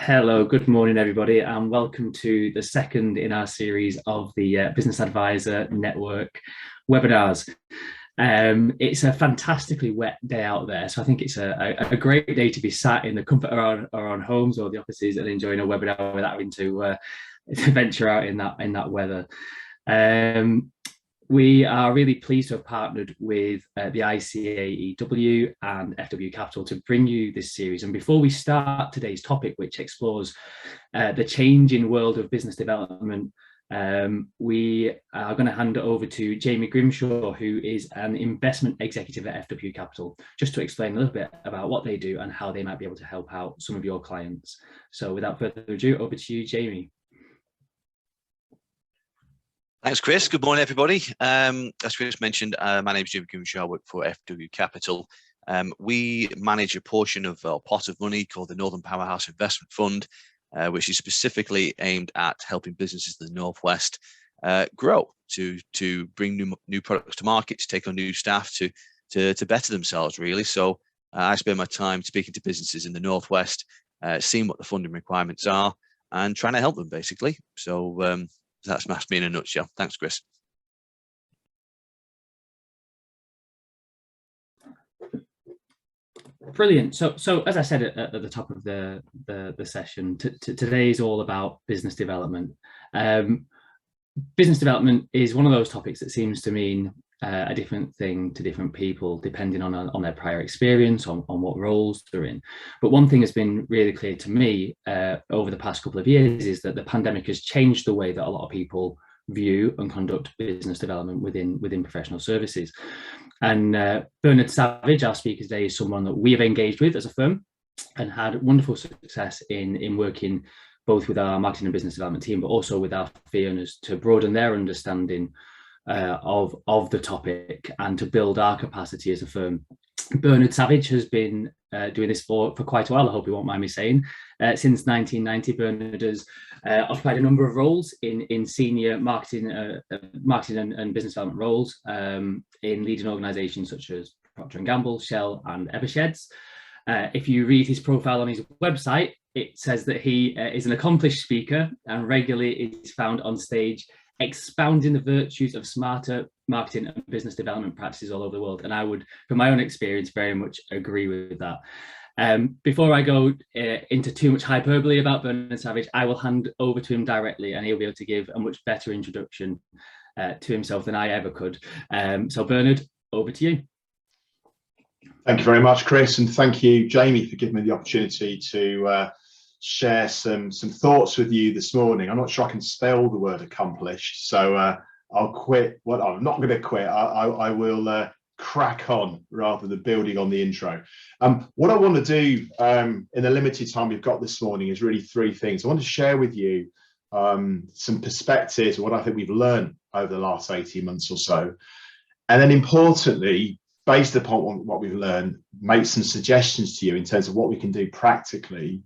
Hello, good morning, everybody, and welcome to the second in our series of the Business Advisor Network webinars. It's a fantastically wet day out there, so I think it's a great day to be sat in the comfort of our own homes or the offices and enjoying a webinar without having to venture out in that weather. We are really pleased to have partnered with the ICAEW and FW Capital to bring you this series. And before we start today's topic, which explores the changing world of business development, we are going to hand it over to Jamie Grimshaw, who is an investment executive at FW Capital, just to explain a little bit about what they do and how they might be able to help out some of your clients. So without further ado, over to you, Jamie. Thanks, Chris. Good morning, everybody. As Chris mentioned, my name is Jim Grimshaw. I work for FW Capital. We manage a portion of a pot of money called the Northern Powerhouse Investment Fund, which is specifically aimed at helping businesses in the Northwest grow, to bring new products to market, to take on new staff, to better themselves, really. So I spend my time speaking to businesses in the Northwest, seeing what the funding requirements are, and trying to help them, basically. So that's me in a nutshell. Thanks, Chris. Brilliant. So as I said at the top of the session, today is all about business development. Business development is one of those topics that seems to mean a different thing to different people, depending on their prior experience, on what roles they're in. But one thing has been really clear to me over the past couple of years is that the pandemic has changed the way that a lot of people view and conduct business development within professional services. And Bernard Savage, our speaker today, is someone that we have engaged with as a firm and had wonderful success in working both with our marketing and business development team, but also with our fee earners to broaden their understanding of the topic and to build our capacity as a firm. Bernard Savage has been doing this for quite a while, I hope you won't mind me saying. Since 1990, Bernard has occupied a number of roles in senior marketing and business development roles in leading organisations such as Procter & Gamble, Shell and Eversheds. If you read his profile on his website, it says that he is an accomplished speaker and regularly is found on stage expounding the virtues of smarter marketing and business development practices all over the world. And I would, from my own experience, very much agree with that. Before I go into too much hyperbole about Bernard Savage, I will hand over to him directly and he'll be able to give a much better introduction to himself than I ever could. So Bernard, over to you. Thank you very much, Chris, and thank you, Jamie, for giving me the opportunity to share some thoughts with you this morning. I'm not sure I can spell the word accomplished, so I'll quit. Well, I'm not going to quit. I will crack on rather than building on the intro. What I want to do in the limited time we've got this morning is really three things. I want to share with you some perspectives of what I think we've learned over the last 18 months or so. And then importantly, based upon what we've learned, make some suggestions to you in terms of what we can do practically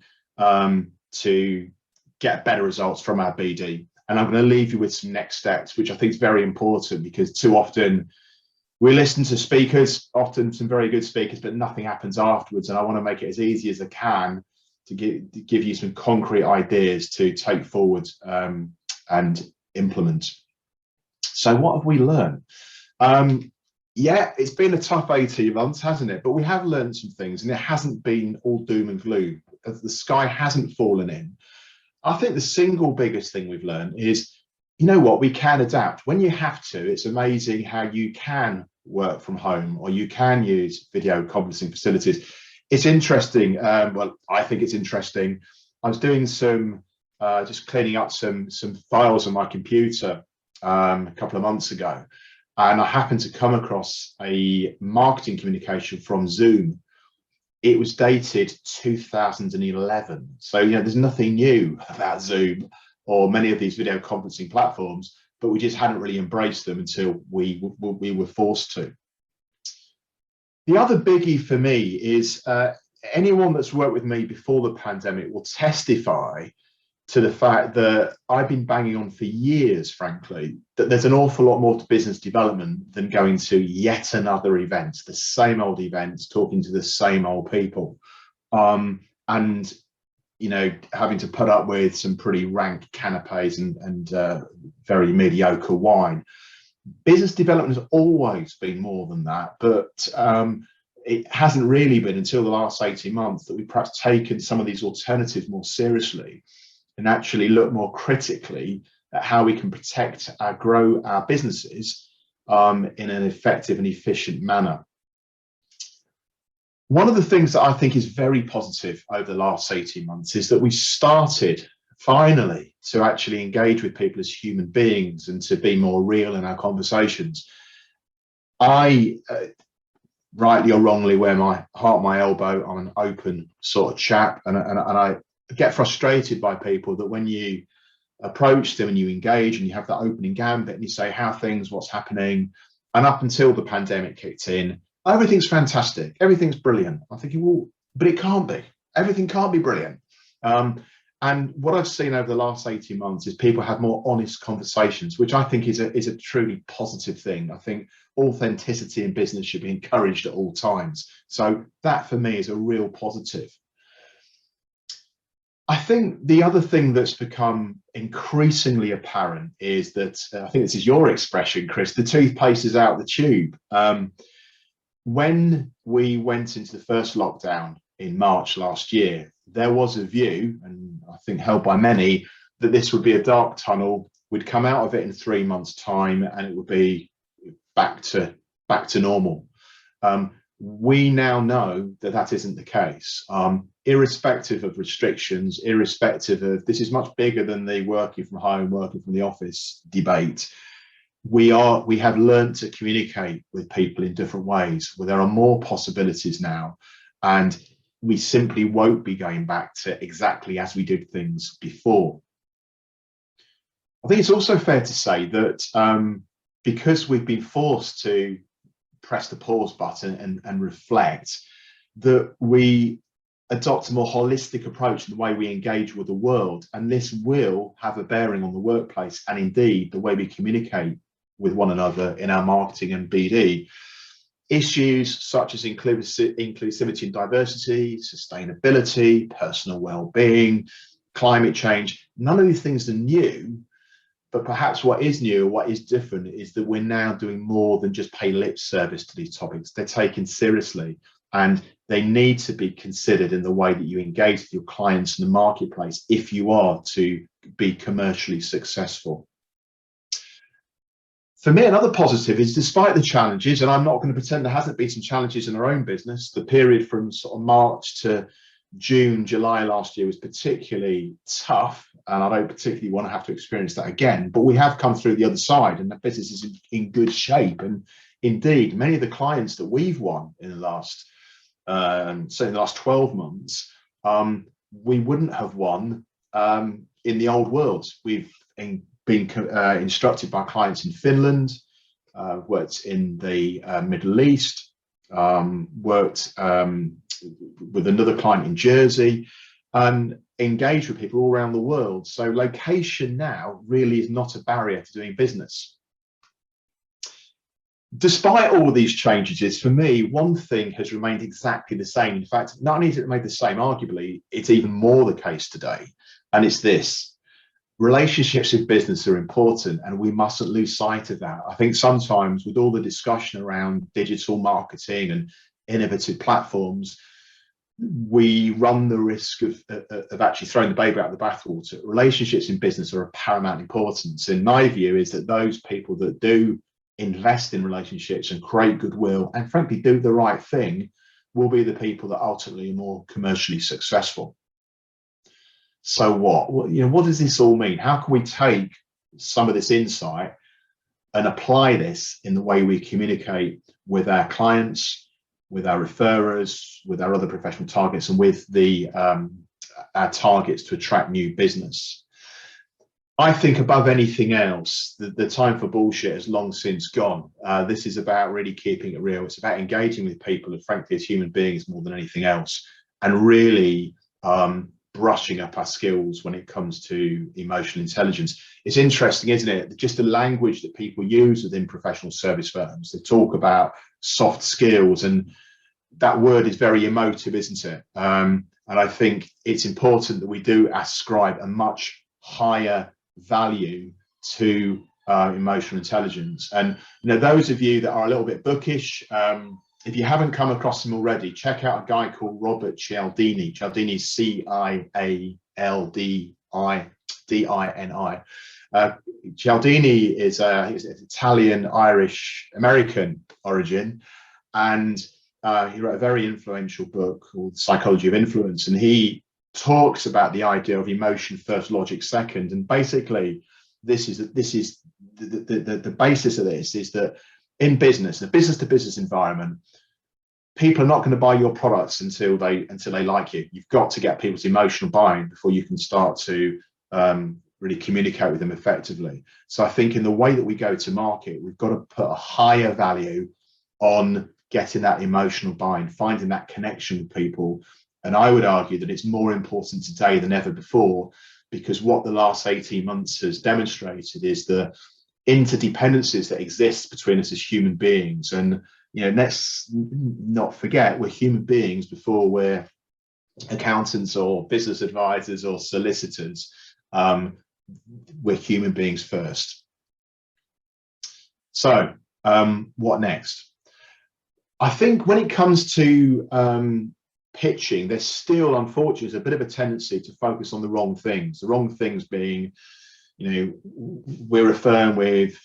to get better results from our BD. And I'm going to leave you with some next steps, which I think is very important, because too often we listen to speakers, often some very good speakers, but nothing happens afterwards. And I want to make it as easy as I can to give you some concrete ideas to take forward and implement. So what have we learned? Yeah, it's been a tough 18 months, hasn't it? But we have learned some things, and it hasn't been all doom and gloom. The sky hasn't fallen in. I think the single biggest thing we've learned is, you know what, we can adapt. When you have to, it's amazing how you can work from home or you can use video conferencing facilities. It's interesting. Well, I think it's interesting. I was doing some, just cleaning up some files on my computer a couple of months ago. And I happened to come across a marketing communication from Zoom. It was dated 2011. So, you know, there's nothing new about Zoom or many of these video conferencing platforms, but we just hadn't really embraced them until we were forced to. The other biggie for me is anyone that's worked with me before the pandemic will testify to the fact that I've been banging on for years, frankly, that there's an awful lot more to business development than going to yet another event, the same old events, talking to the same old people. And having to put up with some pretty rank canapes and very mediocre wine. Business development has always been more than that, but it hasn't really been until the last 18 months that we've perhaps taken some of these alternatives more seriously and actually look more critically at how we can protect and grow our businesses in an effective and efficient manner. One of the things that I think is very positive over the last 18 months is that we started finally to actually engage with people as human beings and to be more real in our conversations. I, rightly or wrongly, wear my heart on my elbow. I'm an open sort of chap, and I get frustrated by people that when you approach them and you engage and you have that opening gambit and you say, how things, what's happening, and up until the pandemic kicked in, everything's fantastic, everything's brilliant. I'm thinking, well, but it can't be. Everything can't be brilliant. And what I've seen over the last 18 months is people have more honest conversations, which I think is a truly positive thing. I think authenticity in business should be encouraged at all times. So that for me is a real positive. I think the other thing that's become increasingly apparent is that, I think this is your expression, Chris, the toothpaste is out the tube. When we went into the first lockdown in March last year, there was a view, and I think held by many, that this would be a dark tunnel. We'd come out of it in 3 months' time and it would be back to normal. We now know that that isn't the case. Irrespective of restrictions, irrespective of, this is much bigger than the working from home, working from the office debate. We have learned to communicate with people in different ways, where there are more possibilities now, and we simply won't be going back to exactly as we did things before. I think it's also fair to say that because we've been forced to press the pause button and reflect, that we adopt a more holistic approach in the way we engage with the world, and this will have a bearing on the workplace and indeed the way we communicate with one another in our marketing and BD. Issues such as inclusivity and diversity, sustainability, personal well-being, climate change, none of these things are new, but perhaps what is new, what is different, is that we're now doing more than just pay lip service to these topics. They're taken seriously and they need to be considered in the way that you engage with your clients in the marketplace if you are to be commercially successful. For me, another positive is, despite the challenges, and I'm not going to pretend there hasn't been some challenges in our own business, the period from sort of March to June, July last year was particularly tough, and I don't particularly want to have to experience that again, but we have come through the other side and the business is in good shape. And indeed, many of the clients that we've won in the last, say in the last 12 months, we wouldn't have won in the old world. We've been instructed by clients in Finland, worked in the Middle East, worked with another client in Jersey, and engaged with people all around the world. So location now really is not a barrier to doing business. Despite all these changes, for me, one thing has remained exactly the same. In fact, not only is it remained the same, arguably, it's even more the case today. And it's this: relationships with business are important, and we mustn't lose sight of that. I think sometimes with all the discussion around digital marketing and innovative platforms, we run the risk of actually throwing the baby out of the bathwater. Relationships in business are of paramount importance. And my view is that those people that do invest in relationships and create goodwill and frankly do the right thing will be the people that ultimately are more commercially successful. So what does this all mean? How can we take some of this insight and apply this in the way we communicate with our clients, with our referrers, with our other professional targets, and with our targets to attract new business? I think above anything else, the time for bullshit has long since gone. This is about really keeping it real. It's about engaging with people, and frankly, as human beings more than anything else, and really brushing up our skills when it comes to emotional intelligence. It's interesting, isn't it? Just the language that people use within professional service firms. They talk about soft skills, and that word is very emotive, isn't it? And I think it's important that we do ascribe a much higher value to emotional intelligence. And those of you that are a little bit bookish, if you haven't come across him already, check out a guy called Robert Cialdini. Cialdini is Cialdini. Cialdini is he's Italian, Irish, American origin, and he wrote a very influential book called Psychology of Influence, and he talks about the idea of emotion first, logic second. And basically, this is the basis of this is that in business, the business to business environment, people are not going to buy your products until they like you. You've got to get people's emotional buy-in before you can start to really communicate with them effectively. So I think in the way that we go to market, we've got to put a higher value on getting that emotional buy-in, finding that connection with people. And I would argue that it's more important today than ever before, because what the last 18 months has demonstrated is the interdependencies that exist between us as human beings. And let's not forget, we're human beings before we're accountants or business advisors or solicitors. We're human beings first. So what next? I think when it comes to pitching, there's still, unfortunately, a bit of a tendency to focus on the wrong things. The wrong things being, we're a firm with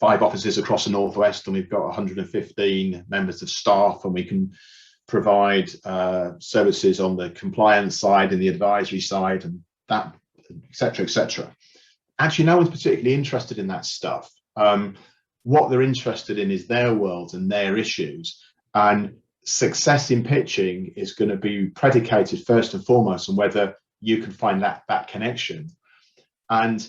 5 offices across the Northwest, and we've got 115 members of staff, and we can provide services on the compliance side and the advisory side, and that, etc., etc. Actually, no one's particularly interested in that stuff. What they're interested in is their world and their issues, and success in pitching is going to be predicated first and foremost on whether you can find that connection. And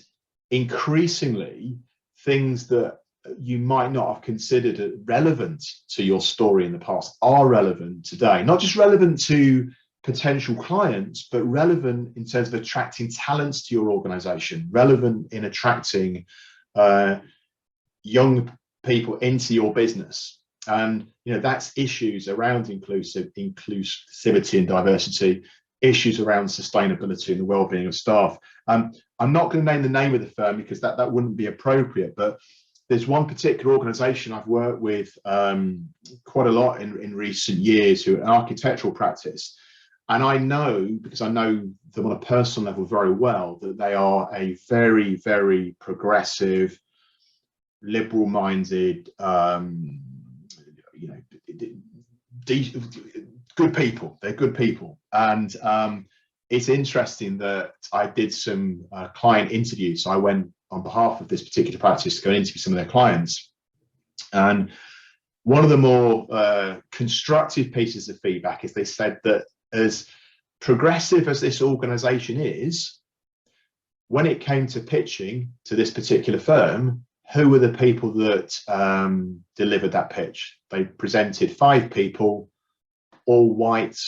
increasingly, things that you might not have considered relevant to your story in the past are relevant today. Not just relevant to potential clients, but relevant in terms of attracting talents to your organization, relevant in attracting young people into your business. And that's issues around inclusivity and diversity, issues around sustainability and the well-being of staff. I'm not going to name the name of the firm because that wouldn't be appropriate, but there's one particular organization I've worked with quite a lot in recent years, who are an architectural practice. And I know, because I know them on a personal level very well, that they are a very, very progressive, liberal-minded, good people. They're good people. And it's interesting that I did some client interviews. So I went on behalf of this particular practice to go and interview some of their clients. And one of the more constructive pieces of feedback is they said that as progressive as this organization is, when it came to pitching to this particular firm, who were the people that delivered that pitch? They presented 5 people, all white,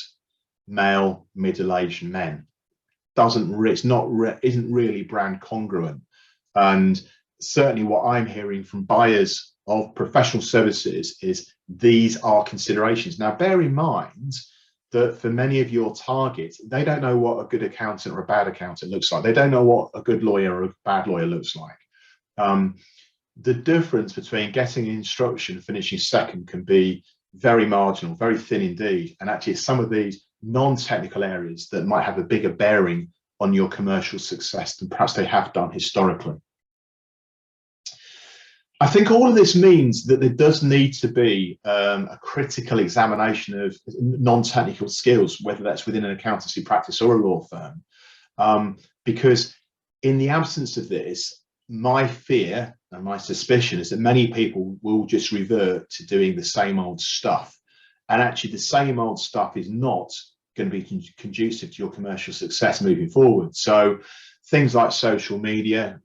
male, middle-aged men. Isn't really brand congruent. And certainly what I'm hearing from buyers of professional services is these are considerations. Now, bear in mind that for many of your targets, they don't know what a good accountant or a bad accountant looks like. They don't know what a good lawyer or a bad lawyer looks like. The difference between getting an instruction and finishing second can be very marginal, very thin indeed. And actually, it's some of these non-technical areas that might have a bigger bearing on your commercial success than perhaps they have done historically. I think all of this means that there does need to be a critical examination of non-technical skills, whether that's within an accountancy practice or a law firm, because in the absence of this, my fear and my suspicion is that many people will just revert to doing the same old stuff. And actually, the same old stuff is not going to be conducive to your commercial success moving forward. So things like social media,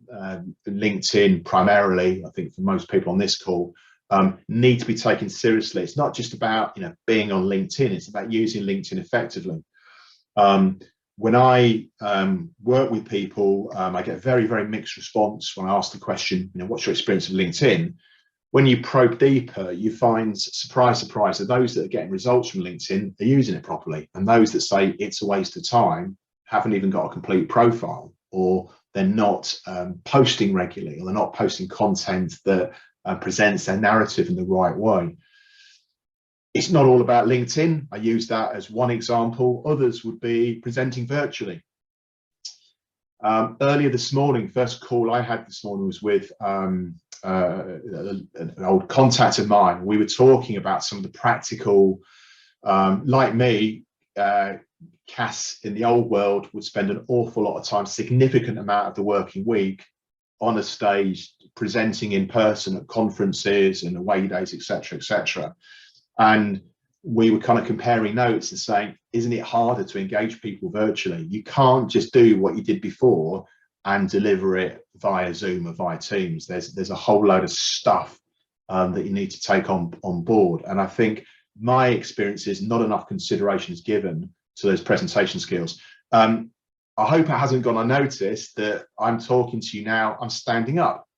LinkedIn primarily, I think for most people on this call, need to be taken seriously. It's not just about being on LinkedIn, it's about using LinkedIn effectively. When I work with people, I get a very, very mixed response when I ask the question, what's your experience of LinkedIn? when you probe deeper, you find, surprise, surprise, that those that are getting results from LinkedIn are using it properly. And those that say it's a waste of time haven't even got a complete profile, or they're not posting regularly, or they're not posting content that presents their narrative in the right way. It's not all about LinkedIn. I use that as one example. Others would be presenting virtually. Earlier this morning, first call I had this morning was with an old contact of mine. We were talking about some of the practical, like me, Cass in the old world would spend an awful lot of time, significant amount of the working week, on a stage presenting in person at conferences and away days, etc., etc. And we were kind of comparing notes and saying, isn't it harder to engage people virtually? You can't just do what you did before and deliver it via Zoom or via Teams. There's a whole load of stuff that you need to take on board. And I think my experience is not enough consideration is given to those presentation skills. I hope it hasn't gone unnoticed that I'm talking to you now, I'm standing up.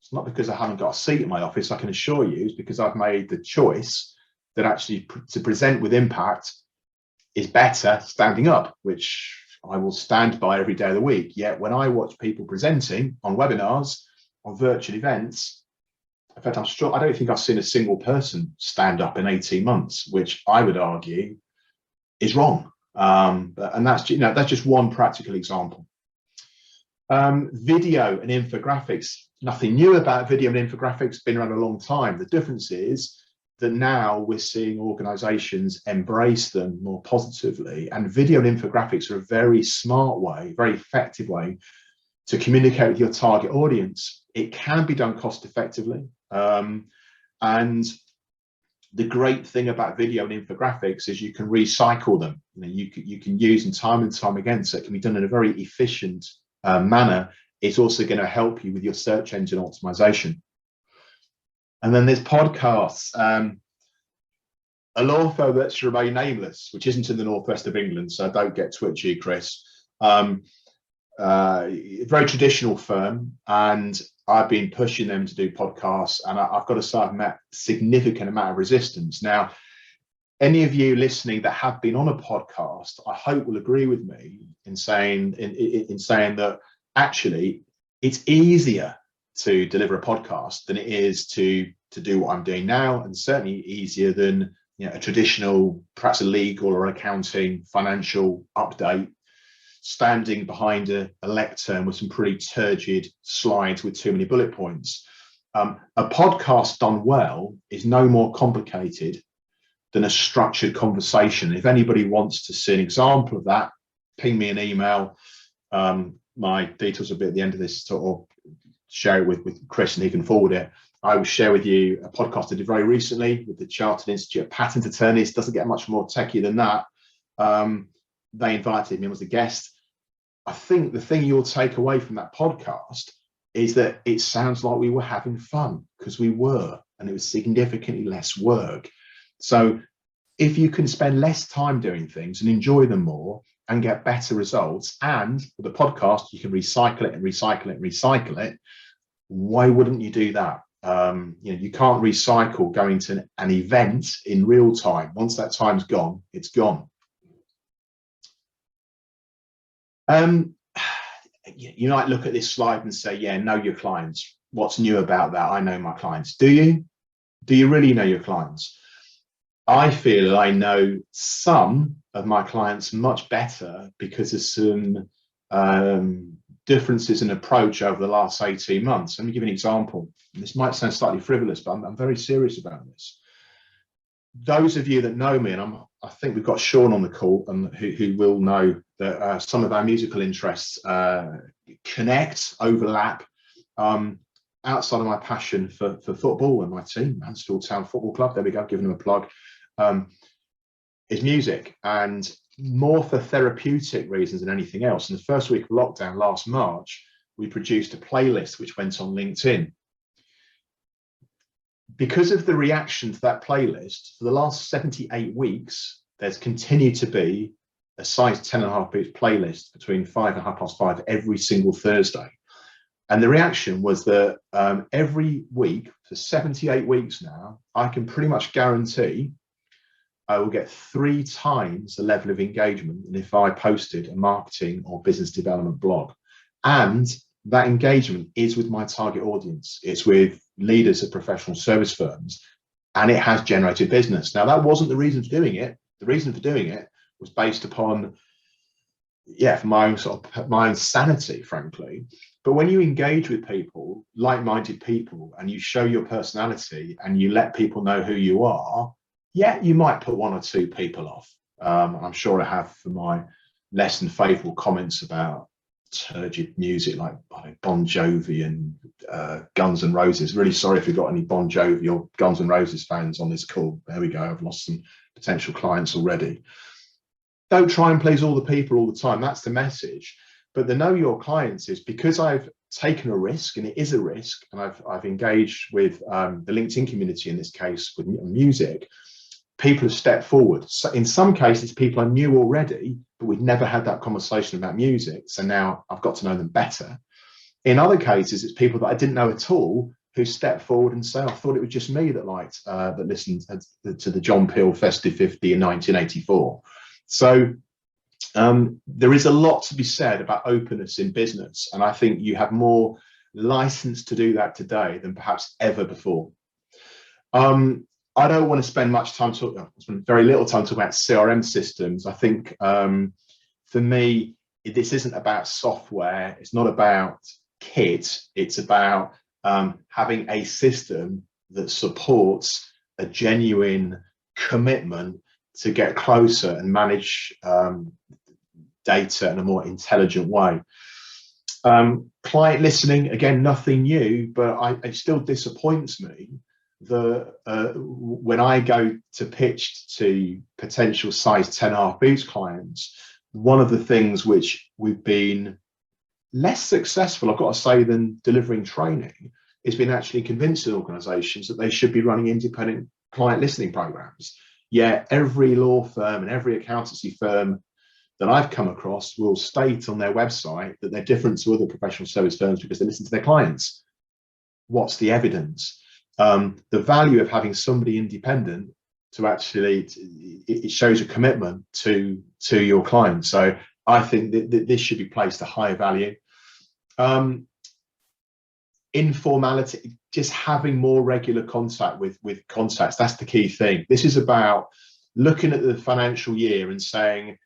It's not because I haven't got a seat in my office, I can assure you, it's because I've made the choice that actually to present with impact is better standing up, which I will stand by every day of the week. Yet when I watch people presenting on webinars, on virtual events, in fact, I don't think I've seen a single person stand up in 18 months, which I would argue is wrong. And that's, you know, that's just one practical example. Video and infographics, nothing new about video and infographics, been around a long time. The difference is that now we're seeing organizations embrace them more positively, and video and infographics are a very smart way, very effective way to communicate with your target audience. It can be done cost effectively. And the great thing about video and infographics is you can recycle them. You know, you can use them time and time again, so it can be done in a very efficient manner. It's also going to help you with your search engine optimization. And then there's podcasts. A law firm that's remain nameless, which isn't in the northwest of England, so don't get twitchy, Chris. Very traditional firm, and I've been pushing them to do podcasts, and I've got to say I've met significant amount of resistance. Now, any of you listening that have been on a podcast, I hope will agree with me in saying that actually it's easier to deliver a podcast than it is to do what I'm doing now, and certainly easier than, you know, a traditional, perhaps a legal or accounting financial update, standing behind a lectern with some pretty turgid slides with too many bullet points. A podcast done well is no more complicated than a structured conversation. If anybody wants to see an example of that, ping me an email. My details will be at the end of this, or share it with Chris and he can forward it. I will share with you a podcast I did very recently with the Chartered Institute of Patent Attorneys. Doesn't get much more techie than that. They invited me as a guest. I think the thing you'll take away from that podcast is that it sounds like we were having fun, because we were, and it was significantly less work. So if you can spend less time doing things and enjoy them more and get better results, and with a podcast you can recycle it and recycle it and recycle it, why wouldn't you do that? You know, you can't recycle going to an event in real time. Once that time's gone, it's gone. You might look at this slide and say, yeah, know your clients. What's new about that? I know my clients. Do you? Do you really know your clients? I feel I know some of my clients much better because of some differences in approach over the last 18 months. Let me give you an example. This might sound slightly frivolous, but I'm very serious about this. Those of you that know me, and I think we've got Sean on the call, who will know that some of our musical interests connect, overlap. Outside of my passion for football and my team, Mansfield Town Football Club, there we go, giving them a plug, is music, and more for therapeutic reasons than anything else. In the first week of lockdown last March, we produced a playlist which went on LinkedIn. Because of the reaction to that playlist, for the last 78 weeks, there's continued to be a size 10.5 beats playlist between 5 and 5:30 every single Thursday. And the reaction was that every week for 78 weeks now, I can pretty much guarantee I will get 3 times the level of engagement than if I posted a marketing or business development blog. And that engagement is with my target audience. It's with leaders of professional service firms, and it has generated business. Now, that wasn't the reason for doing it. The reason for doing it was based upon, for my own sanity, frankly. But when you engage with people, like-minded people, and you show your personality and you let people know who you are, you might put 1 or 2 people off. I'm sure I have for my less than faithful comments about turgid music like Bon Jovi and Guns N' Roses. Really sorry if you've got any Bon Jovi or Guns N' Roses fans on this call. There we go. I've lost some potential clients already. Don't try and please all the people all the time. That's the message. But the know your clients is because I've taken a risk, and it is a risk, and I've engaged with the LinkedIn community in this case with music. People have stepped forward. So in some cases, people I knew already, but we'd never had that conversation about music. So now I've got to know them better. In other cases, it's people that I didn't know at all who stepped forward and say, I thought it was just me that liked, that listened to the John Peel Festive 50 in 1984. So there is a lot to be said about openness in business. And I think you have more license to do that today than perhaps ever before. I don't want to spend much time very little time talking about CRM systems. I think for me, this isn't about software. It's not about kit. It's about having a system that supports a genuine commitment to get closer and manage data in a more intelligent way. Client listening, again, nothing new, but it still disappoints me that when I go to pitch to potential size 10.5 boots clients, one of the things which we've been less successful, I've got to say, than delivering training has been actually convincing organizations that they should be running independent client listening programs. Every law firm and every accountancy firm that I've come across will state on their website that they're different to other professional service firms because they listen to their clients. What's the evidence? The value of having somebody independent to actually, it shows a commitment to your clients. So I think that this should be placed at high value. Informality, just having more regular contact with contacts, that's the key thing. This is about looking at the financial year and saying,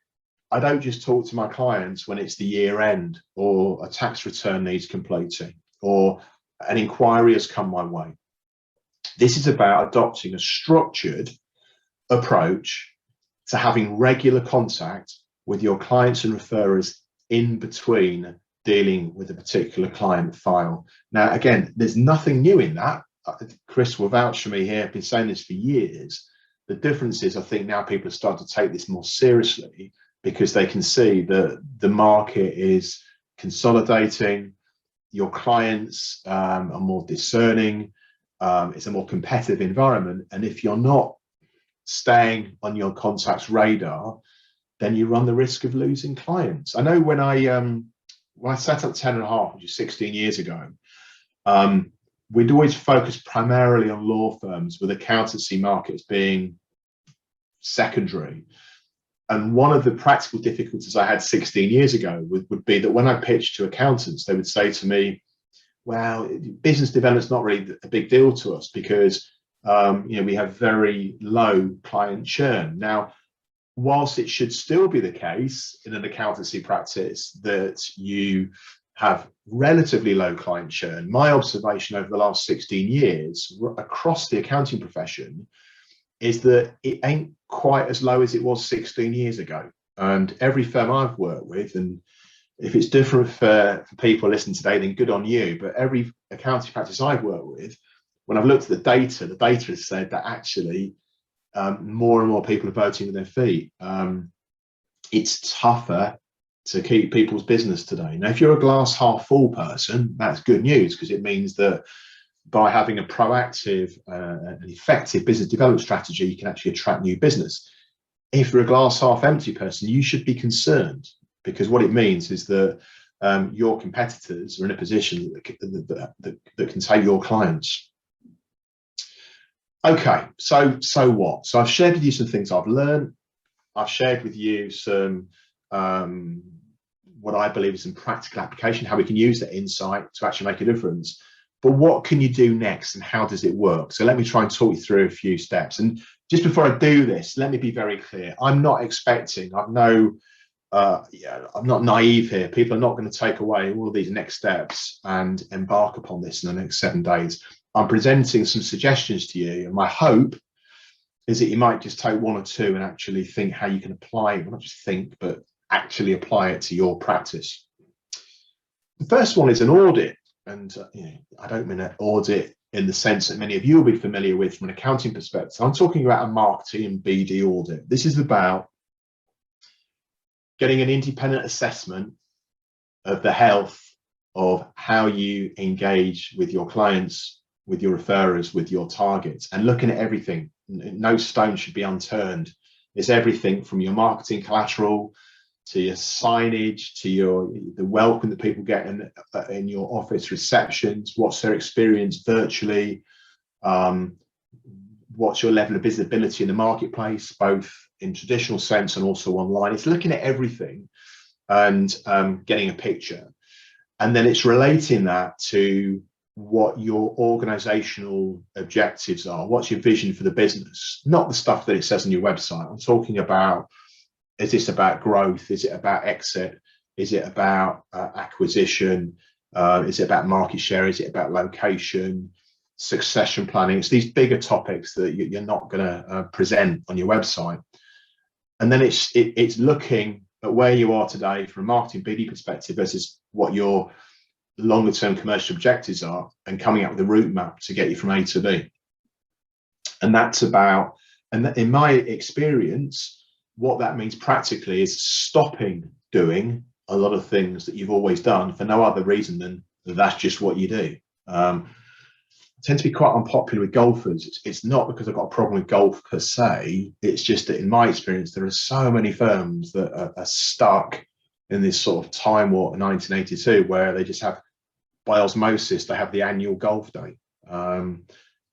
I don't just talk to my clients when it's the year end or a tax return needs completing or an inquiry has come my way. This is about adopting a structured approach to having regular contact with your clients and referrers in between dealing with a particular client file. Now, again, there's nothing new in that. Chris will vouch for me here. I've been saying this for years. The difference is, I think now people are starting to take this more seriously because they can see that the market is consolidating. Your clients are more discerning. It's a more competitive environment. And if you're not staying on your contacts radar, then you run the risk of losing clients. I know when I set up 10.5, which is 16 years ago, we'd always focused primarily on law firms with accountancy markets being secondary. And one of the practical difficulties I had 16 years ago would be that when I pitched to accountants, they would say to me, well, business development's not really a big deal to us because we have very low client churn. Now, whilst it should still be the case in an accountancy practice that you have relatively low client churn, my observation over the last 16 years across the accounting profession is that it ain't quite as low as it was 16 years ago. And every firm I've worked with, and if it's different for people listening today, then good on you. But every accounting practice I've worked with, when I've looked at the data has said that actually more and more people are voting with their feet. It's tougher to keep people's business today. Now, if you're a glass half full person, that's good news because it means that by having a proactive and effective business development strategy, you can actually attract new business. If you're a glass half empty person, you should be concerned because what it means is that your competitors are in a position that can take your clients. Okay, so what? So I've shared with you some things I've learned. I've shared with you some what I believe is some practical application, how we can use that insight to actually make a difference. But what can you do next, and how does it work? So let me try and talk you through a few steps. And just before I do this, let me be very clear. I'm not expecting, I'm not naive here. People are not going to take away all of these next steps and embark upon this in the next 7 days. I'm presenting some suggestions to you, and my hope is that you might just take 1 or 2 and actually think how you can apply it, well, not just think, but actually apply it to your practice. The first one is an audit, and I don't mean an audit in the sense that many of you will be familiar with from an accounting perspective. I'm talking about a marketing and BD audit. This is about getting an independent assessment of the health of how you engage with your clients, with your referrers, with your targets, and looking at everything. No stone should be unturned. It's everything from your marketing collateral to your signage, to the welcome that people get in your office receptions. What's their experience virtually? What's your level of visibility in the marketplace, both in traditional sense and also online? It's looking at everything and getting a picture. And then it's relating that to what your organizational objectives are. What's your vision for the business? Not the stuff that it says on your website. I'm talking about, is this about growth? Is it about exit? Is it about acquisition? Is it about market share? Is it about location, succession planning? It's these bigger topics that you're not going to present on your website. And then it's looking at where you are today from a marketing BD perspective versus what your longer term commercial objectives are, and coming up with a route map to get you from A to B. And that's about, and in my experience, what that means practically is stopping doing a lot of things that you've always done for no other reason than that's just what you do. I tend to be quite unpopular with golfers. It's not because I've got a problem with golf per se. It's just that in my experience, there are so many firms that are stuck in this sort of time warp in 1982, where they just have, by osmosis, they have the annual golf day. And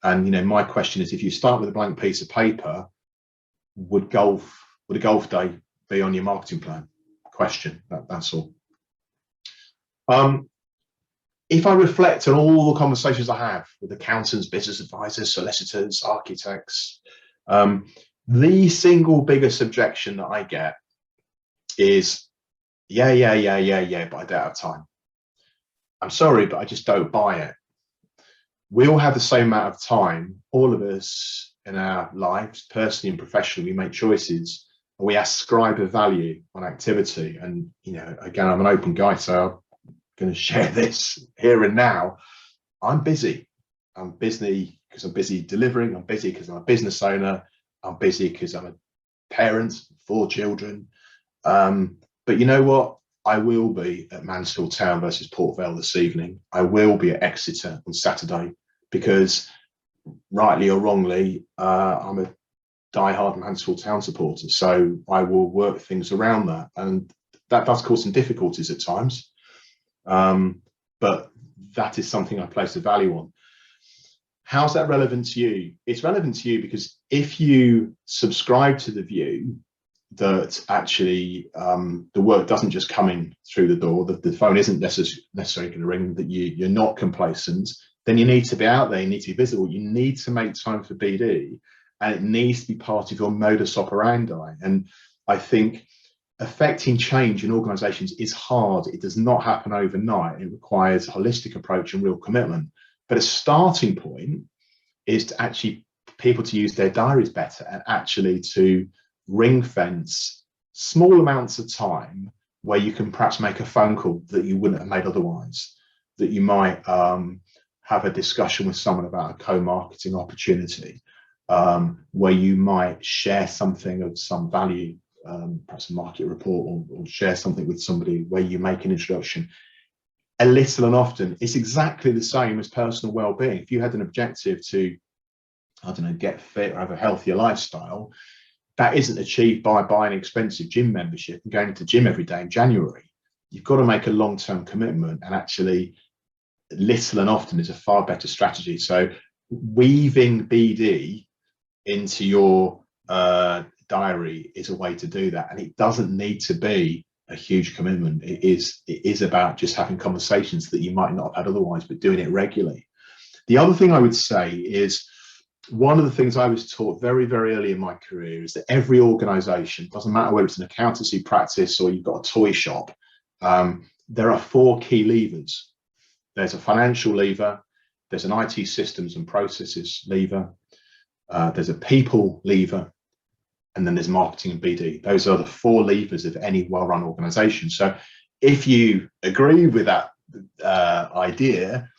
my question is, if you start with a blank piece of paper, would a golf day be on your marketing plan? Question. That's all. If I reflect on all the conversations I have with accountants, business advisors, solicitors, architects, the single biggest objection that I get is, yeah, but I don't have time. I'm sorry, but I just don't buy it. We all have the same amount of time. All of us in our lives, personally and professionally, we make choices, and we ascribe a value on activity. And, again, I'm an open guy, so I'm going to share this here and now. I'm busy. I'm busy because I'm busy delivering. I'm busy because I'm a business owner. I'm busy because I'm a parent, 4 children. But you know what? I will be at Mansfield Town versus Port Vale this evening. I will be at Exeter on Saturday because, rightly or wrongly, I'm a diehard Mansfield Town supporter. So I will work things around that. And that does cause some difficulties at times. But that is something I place a value on. How's that relevant to you? It's relevant to you because if you subscribe to the view that actually the work doesn't just come in through the door, that the phone isn't necessarily going to ring, that you're not complacent, then you need to be out there, you need to be visible, you need to make time for BD, and it needs to be part of your modus operandi. And I think affecting change in organizations is hard. It does not happen overnight. It requires a holistic approach and real commitment. But a starting point is to actually people to use their diaries better, and actually to ring fence small amounts of time where you can perhaps make a phone call that you wouldn't have made otherwise, that you might have a discussion with someone about a co-marketing opportunity, where you might share something of some value, perhaps a market report, or share something with somebody where you make an introduction. A little and often, it's exactly the same as personal well-being. If you had an objective to, I don't know, get fit or have a healthier lifestyle, that isn't achieved by buying an expensive gym membership and going to the gym every day in January. you've got to make a long-term commitment, and actually little and often is a far better strategy. So weaving BD into your diary is a way to do that, and it doesn't need to be a huge commitment. It is about just having conversations that you might not have had otherwise, but doing it regularly. The other thing I would say is, one of the things I was taught very, very early in my career is that every organization, doesn't matter whether it's an accountancy practice or you've got a toy shop, there are 4 key levers. There's a financial lever, there's an IT systems and processes lever, there's a people lever, and then there's marketing and BD. Those are the 4 levers of any well-run organization. So if you agree with that idea,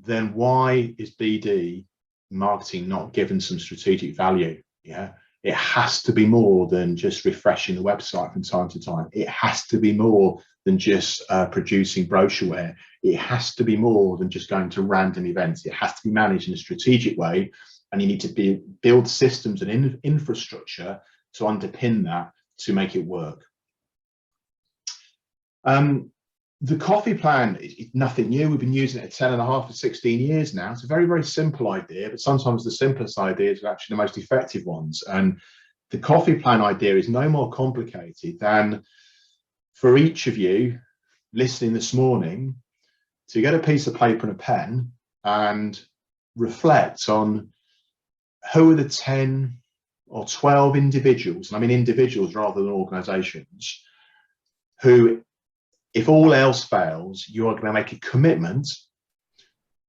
then why is BD marketing not given some strategic value? Yeah, it has to be more than just refreshing the website from time to time. It has to be more than just producing brochureware. It has to be more than just going to random events. It has to be managed in a strategic way, and you need to build systems and infrastructure to underpin that, to make it work. The coffee plan is nothing new. We've been using it at 10.5 for 16 years now. It's a very, very simple idea, but sometimes the simplest ideas are actually the most effective ones. And the coffee plan idea is no more complicated than for each of you listening this morning to get a piece of paper and a pen and reflect on who are the 10 or 12 individuals, and I mean individuals rather than organizations, who, if all else fails, you are going to make a commitment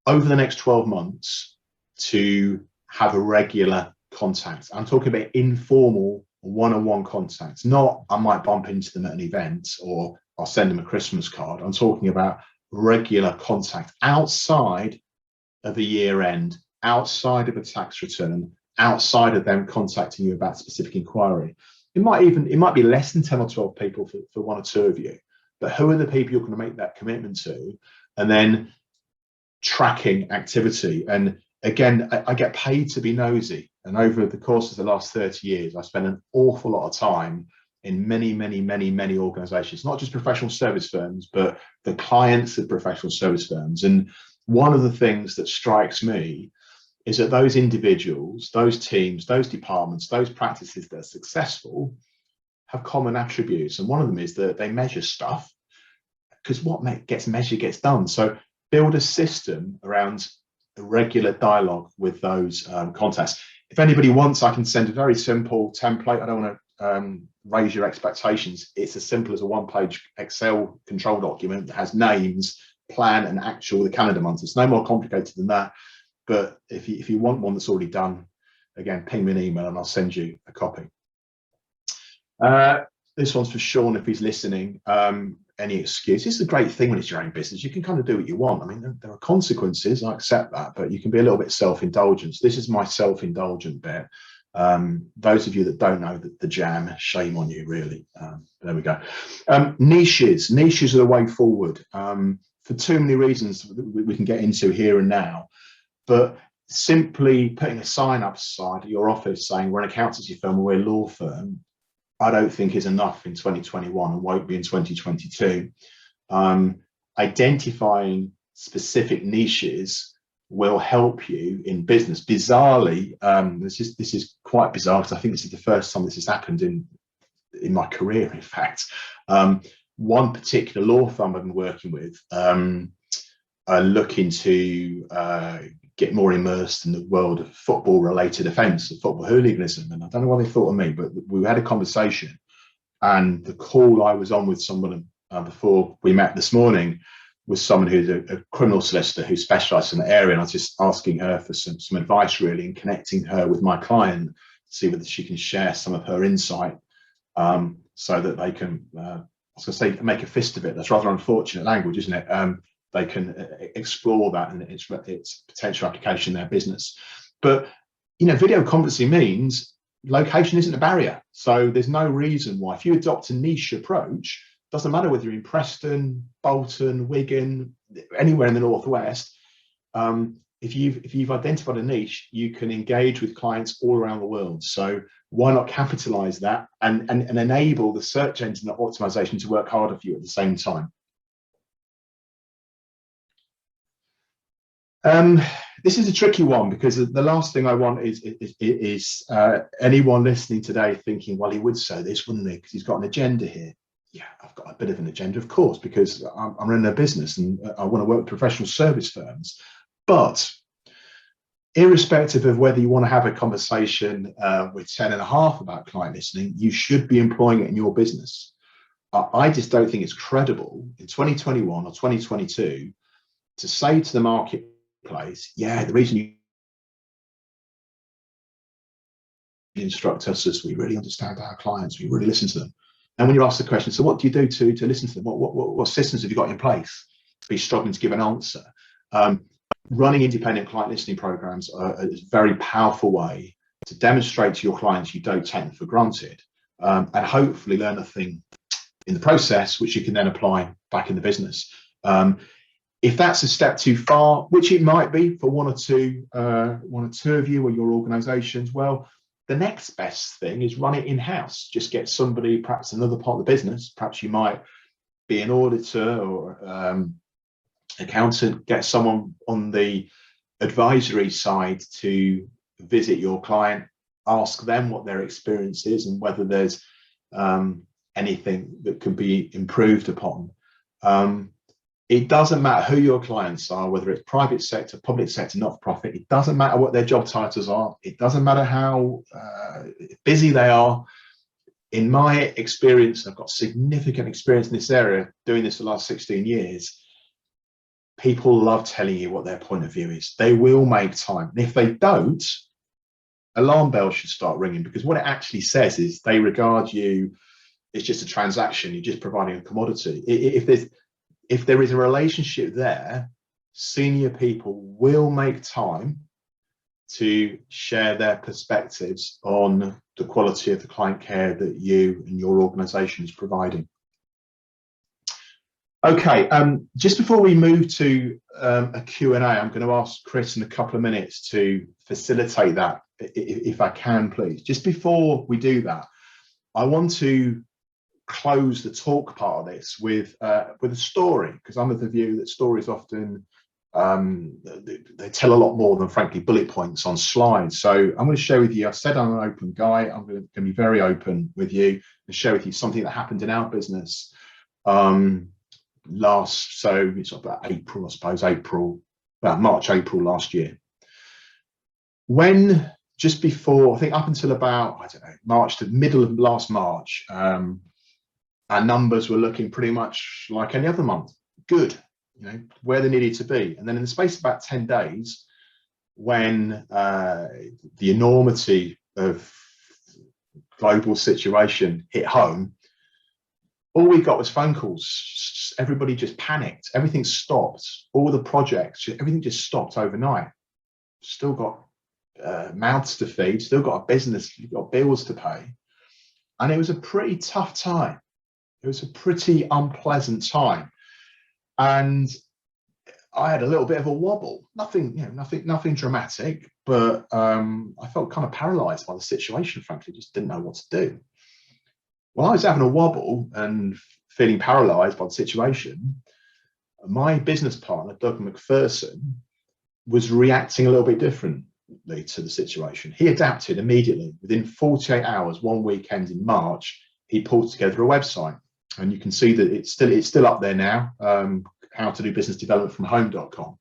over the next 12 months to have a regular contact. I'm talking about informal one-on-one contacts, not I might bump into them at an event or I'll send them a Christmas card. I'm talking about regular contact outside of a year end, outside of a tax return, outside of them contacting you about specific inquiry. It might be less than 10 or 12 people for 1 or 2 of you. But who are the people you're going to make that commitment to? And then tracking activity. And again, I get paid to be nosy. And over the course of the last 30 years, I spent an awful lot of time in many, many, many, many organizations, not just professional service firms, but the clients of professional service firms. And one of the things that strikes me is that those individuals, those teams, those departments, those practices that are successful have common attributes, and one of them is that they measure stuff, because what gets measured gets done. So build a system around a regular dialogue with those contacts. If anybody wants, I can send a very simple template. I don't want to raise your expectations. It's as simple as a 1-page Excel control document that has names, plan, and actual the calendar months. It's no more complicated than that. But if you want one that's already done, again, ping me an email and I'll send you a copy. This one's for Sean if he's listening. Any excuse. This is a great thing when it's your own business. You can kind of do what you want. I mean, there are consequences, I accept that, but you can be a little bit self-indulgent. This is my self-indulgent bit. Those of you that don't know the jam, shame on you, really. There we go. Niches are the way forward, for too many reasons we can get into here and now. But simply putting a sign outside your office saying we're an accountancy firm or we're a law firm, I don't think is enough in 2021 and won't be in 2022. Identifying specific niches will help you in business. Bizarrely, this is quite bizarre, because I think this is the first time this has happened in my career, in fact. One particular law firm I've been working with are looking to get more immersed in the world of football-related offence, of football hooliganism. And I don't know what they thought of me, but we had a conversation, and the call I was on with someone before we met this morning was someone who's a criminal solicitor who specialises in the area, and I was just asking her for some advice, really, and connecting her with my client to see whether she can share some of her insight, so that they can, I was going to say, make a fist of it. That's rather unfortunate language, isn't it? They can explore that and its potential application in their business. But, you know, video conferencing means location isn't a barrier. So there's no reason why, if you adopt a niche approach, doesn't matter whether you're in Preston, Bolton, Wigan, anywhere in the Northwest, if you've identified a niche, you can engage with clients all around the world. So why not capitalize that and enable the search engine optimization to work harder for you at the same time? This is a tricky one, because the last thing I want is anyone listening today thinking, well, he would say this, wouldn't he, because he's got an agenda here. Yeah, I've got a bit of an agenda, of course, because I'm running a business and I want to work with professional service firms. But irrespective of whether you want to have a conversation with 10.5 about client listening, you should be employing it in your business. I just don't think it's credible in 2021 or 2022 to say to the marketplace, yeah, the reason you instruct us is we really understand our clients, we really listen to them. And when you ask the question, so what do you do to listen to them? What systems have you got in place? Be struggling to give an answer. Running independent client listening programs are a very powerful way to demonstrate to your clients you don't take them for granted, and hopefully learn a thing in the process which you can then apply back in the business. If that's a step too far, which it might be for one or two of you or your organizations, well, the next best thing is run it in-house. Just get somebody, perhaps another part of the business, perhaps you might be an auditor or accountant, get someone on the advisory side to visit your client, ask them what their experience is and whether there's anything that can be improved upon. It doesn't matter who your clients are, whether it's private sector, public sector, not-for-profit. It doesn't matter what their job titles are. It doesn't matter how busy they are. In my experience, I've got significant experience in this area, doing this for the last 16 years. People love telling you what their point of view is. They will make time. And if they don't, alarm bells should start ringing, because what it actually says is they regard you as just a transaction. You're just providing a commodity. If there is a relationship there, senior people will make time to share their perspectives on the quality of the client care that you and your organization is providing. Okay, just before we move to a Q&A, I'm going to ask Chris in a couple of minutes to facilitate that, if I can, please. Just before we do that, I want to close the talk part of this with a story, because I'm of the view that stories often they tell a lot more than, frankly, bullet points on slides. So I'm going to share with you, I said I'm an open guy, I'm going to be very open with you and share with you something that happened in our business so it's about April, I suppose, about March, April last year. When just before, I think up until about, I don't know, March to middle of last March, our numbers were looking pretty much like any other month, good, you know, where they needed to be. And then in the space of about 10 days, when the enormity of global situation hit home, all we got was phone calls. Everybody just panicked. Everything stopped. All the projects, everything just stopped overnight. Still got mouths to feed, still got a business, you've got bills to pay. And it was a pretty tough time. It was a pretty unpleasant time. And I had a little bit of a wobble. Nothing, you know, nothing dramatic, but I felt kind of paralyzed by the situation, frankly, just didn't know what to do. While I was having a wobble and feeling paralyzed by the situation, my business partner, Doug McPherson, was reacting a little bit differently to the situation. He adapted immediately. Within 48 hours, one weekend in March, he pulled together a website. And you can see that it's still up there now, how to do business development from home.com.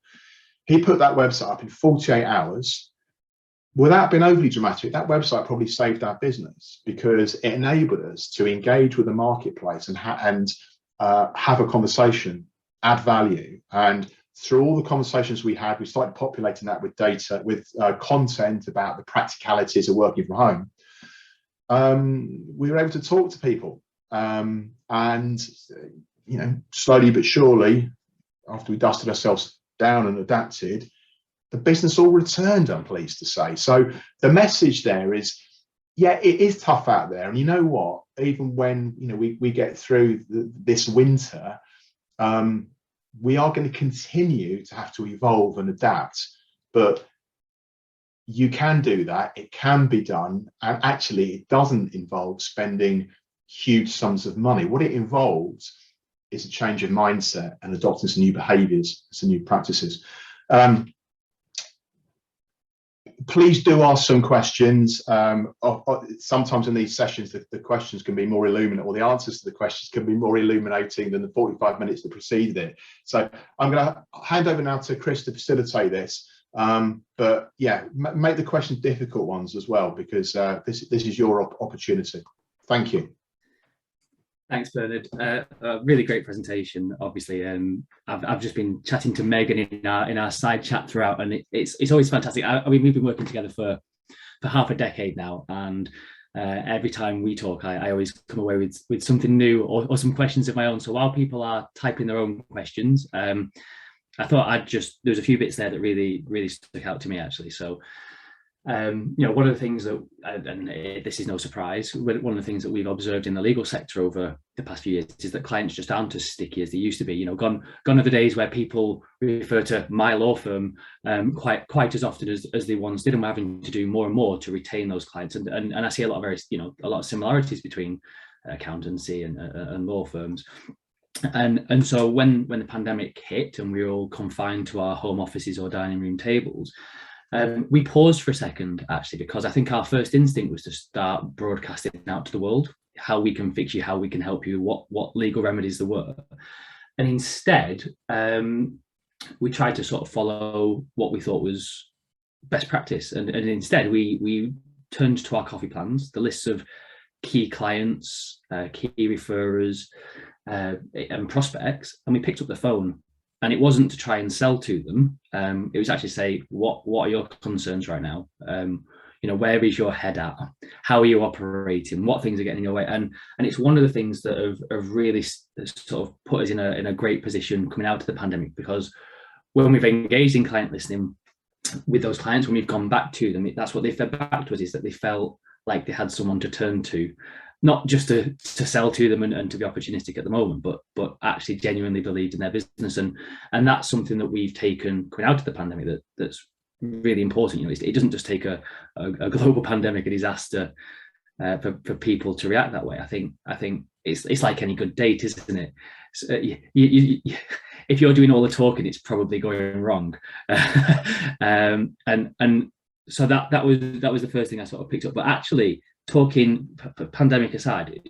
He put that website up in 48 hours. Without being overly dramatic, that website probably saved our business, because it enabled us to engage with the marketplace and have a conversation, add value. And through all the conversations we had, we started populating that with data, with content about the practicalities of working from home. We were able to talk to people, and you know, slowly but surely, after we dusted ourselves down and adapted, the business all returned, I'm pleased to say. So the message there is, yeah, it is tough out there. And you know what, even when, you know, we get through this winter, we are going to continue to have to evolve and adapt. But you can do that. It can be done. And actually, it doesn't involve spending huge sums of money. What it involves is a change of mindset and adopting some new behaviors, some new practices. please do ask some questions. Sometimes in these sessions, the questions can be more illuminating, or the answers to the questions can be more illuminating than the 45 minutes that preceded it. So I'm going to hand over now to Chris to facilitate this. But yeah, make the questions difficult ones as well, because this is your opportunity. Thank you. Thanks, Bernard. A really great presentation. Obviously, I've just been chatting to Megan in our side chat throughout, and it's always fantastic. I mean, we've been working together for half a decade now, and every time we talk, I always come away with something new or some questions of my own. So while people are typing their own questions, I thought there's a few bits there that really stuck out to me, actually. So. You know, one of the things that, and this is no surprise, one of the things that we've observed in the legal sector over the past few years is that clients just aren't as sticky as they used to be. You know, gone are the days where people refer to my law firm quite as often as they once did, and we're having to do more and more to retain those clients. And I see a lot of similarities between accountancy and law firms. And so when the pandemic hit and we were all confined to our home offices or dining room tables, we paused for a second, actually, because I think our first instinct was to start broadcasting out to the world how we can fix you, how we can help you, what legal remedies there were. And instead, we tried to sort of follow what we thought was best practice. And instead, we turned to our coffee plans, the lists of key clients, key referrers, and prospects, and we picked up the phone. And it wasn't to try and sell to them. It was actually say, what are your concerns right now? You know, where is your head at? How are you operating? What things are getting in your way? And it's one of the things that have really sort of put us in a great position coming out of the pandemic, because when we've engaged in client listening with those clients, when we've gone back to them, that's what they fed back to us, is that they felt like they had someone to turn to. Not just to sell to them and to be opportunistic at the moment, but actually genuinely believed in their business, and that's something that we've taken coming out of the pandemic that's really important. You know, it doesn't just take a global pandemic, a disaster, for people to react that way. I think it's like any good date, isn't it? So, if you're doing all the talking, it's probably going wrong, and so that was the first thing I sort of picked up. But actually, talking pandemic aside,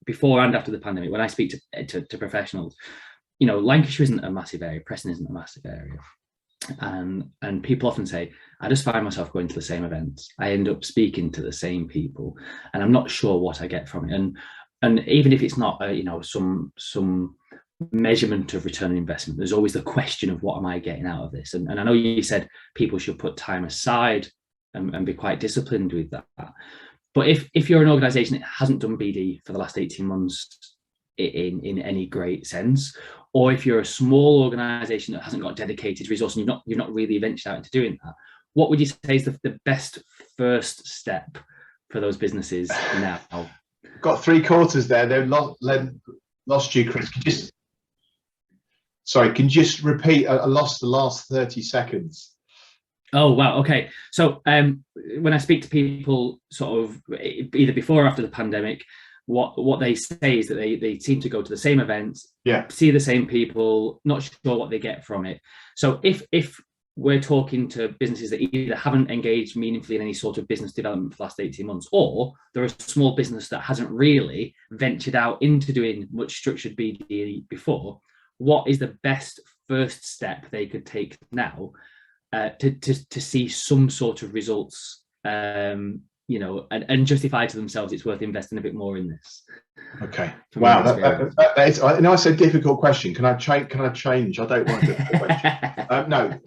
before and after the pandemic, when I speak to professionals, you know, Lancashire isn't a massive area, Preston isn't a massive area, and people often say, I just find myself going to the same events, I end up speaking to the same people, and I'm not sure what I get from it. And even if it's not you know, some measurement of return on investment, there's always the question of what am I getting out of this. And I know you said people should put time aside and be quite disciplined with that. But if you're an organisation that hasn't done BD for the last 18 months in any great sense, or if you're a small organisation that hasn't got dedicated resource and you've not really ventured out into doing that, what would you say is the best first step for those businesses now? Got 3/4 there. They've lost you, Chris. Can you just repeat? I lost the last 30 seconds. Oh, wow. Okay. So when I speak to people sort of either before or after the pandemic, what they say is that they seem to go to the same events, see the same people, not sure what they get from it. So if we're talking to businesses that either haven't engaged meaningfully in any sort of business development for the last 18 months, or they're a small business that hasn't really ventured out into doing much structured BD before, what is the best first step they could take now to see some sort of results, you know, and justify to themselves it's worth investing a bit more in this? Okay. Wow. That is, I know it's a difficult question. Can I change? I don't want a difficult question. No.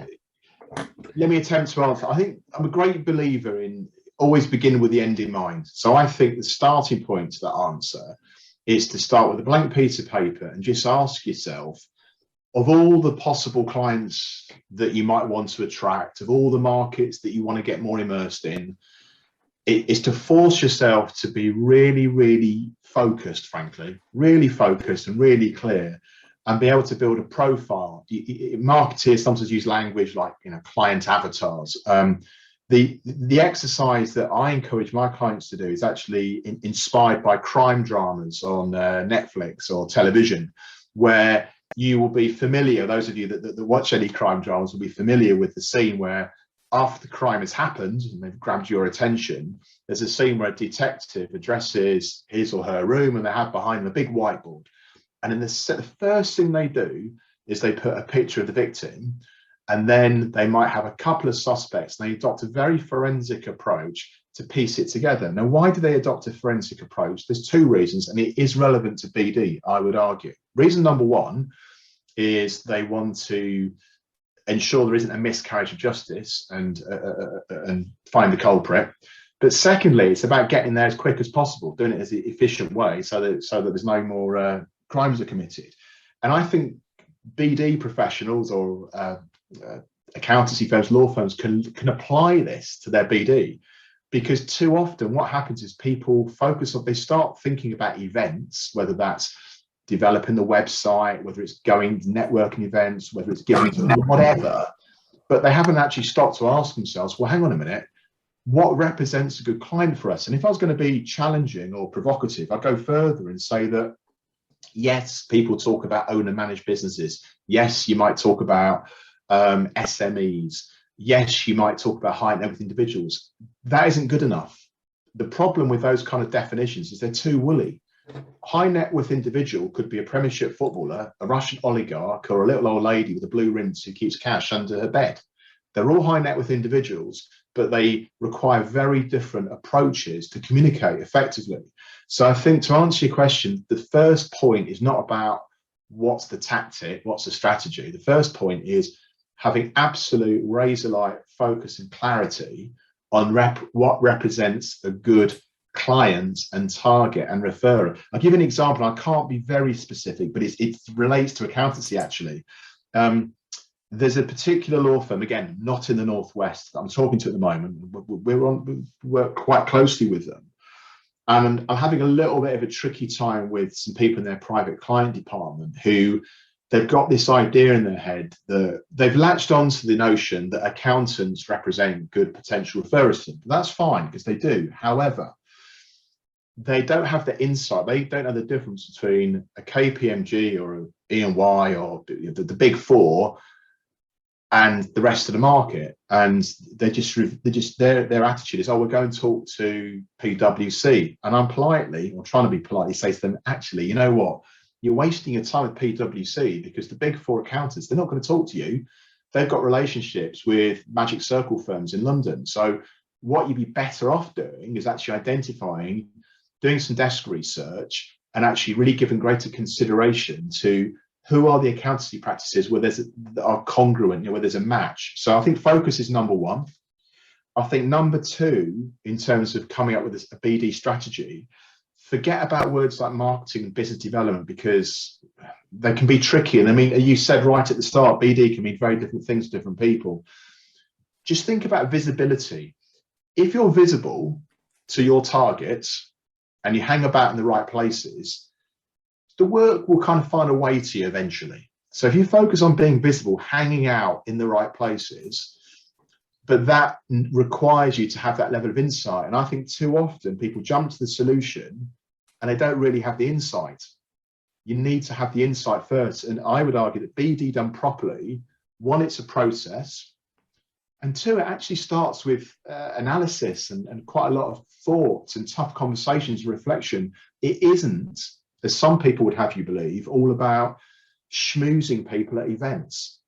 Let me attempt to answer. I think I'm a great believer in always begin with the end in mind. So I think the starting point to that answer is to start with a blank piece of paper and just ask yourself, of all the possible clients that you might want to attract, of all the markets that you want to get more immersed in, it is to force yourself to be really, really focused, frankly, really focused and really clear, and be able to build a profile. Marketeers sometimes use language like, you know, client avatars. The exercise that I encourage my clients to do is actually inspired by crime dramas on Netflix or television, where you will be familiar, those of you that watch any crime dramas will be familiar with the scene where after the crime has happened and they've grabbed your attention, there's a scene where a detective addresses his or her room and they have behind them a big whiteboard. And in the first thing they do is they put a picture of the victim, and then they might have a couple of suspects, and they adopt a very forensic approach to piece it together. Now, why do they adopt a forensic approach? There's two reasons, and it is relevant to BD, I would argue. Reason number one is they want to ensure there isn't a miscarriage of justice and find the culprit. But secondly, it's about getting there as quick as possible, doing it as an efficient way so that there's no more crimes are committed. And I think BD professionals or accountancy firms, law firms can apply this to their BD, because too often what happens is people they start thinking about events, whether that's developing the website, whether it's going to networking events, whether it's giving to whatever, but they haven't actually stopped to ask themselves, well, hang on a minute, what represents a good client for us? And if I was going to be challenging or provocative, I'd go further and say that, yes, people talk about owner managed businesses. Yes, you might talk about SMEs. Yes, you might talk about high net worth individuals. That isn't good enough. The problem with those kind of definitions is they're too woolly. High net worth individual could be a Premiership footballer, a Russian oligarch, or a little old lady with a blue rinse who keeps cash under her bed. They're all high net worth individuals, but they require very different approaches to communicate effectively. So I think, to answer your question, the first point is not about what's the tactic, what's the strategy. The first point is having absolute razor-like focus and clarity on what represents a good client and target and referrer. I'll give you an example. I can't be very specific, but it relates to accountancy, actually. There's a particular law firm, again, not in the Northwest, that I'm talking to at the moment. We work quite closely with them. And I'm having a little bit of a tricky time with some people in their private client department who they've got this idea in their head that they've latched onto the notion that accountants represent good potential referrers. That's fine, because they do. However, they don't have the insight. They don't know the difference between a KPMG or an E&Y or the big four and the rest of the market. And their attitude is, oh, we're going to talk to PwC. And I'm politely, or trying to be politely, say to them, actually, you know what? You're wasting your time with PwC, because the big four accountants, they're not going to talk to you. They've got relationships with magic circle firms in London. So what you'd be better off doing is actually identifying, doing some desk research, and actually really giving greater consideration to who are the accountancy practices that are congruent, where there's a match. So I think focus is number one. I think number two, in terms of coming up with a BD strategy, forget about words like marketing and business development, because they can be tricky. And I mean, you said right at the start, BD can mean very different things to different people. Just think about visibility. If you're visible to your targets and you hang about in the right places, the work will kind of find a way to you eventually. So if you focus on being visible, hanging out in the right places, but that requires you to have that level of insight. And I think too often people jump to the solution and they don't really have the insight. You need to have the insight first. And I would argue that BD done properly, one, it's a process, and two, it actually starts with analysis and quite a lot of thoughts and tough conversations and reflection. It isn't, as some people would have you believe, all about schmoozing people at events.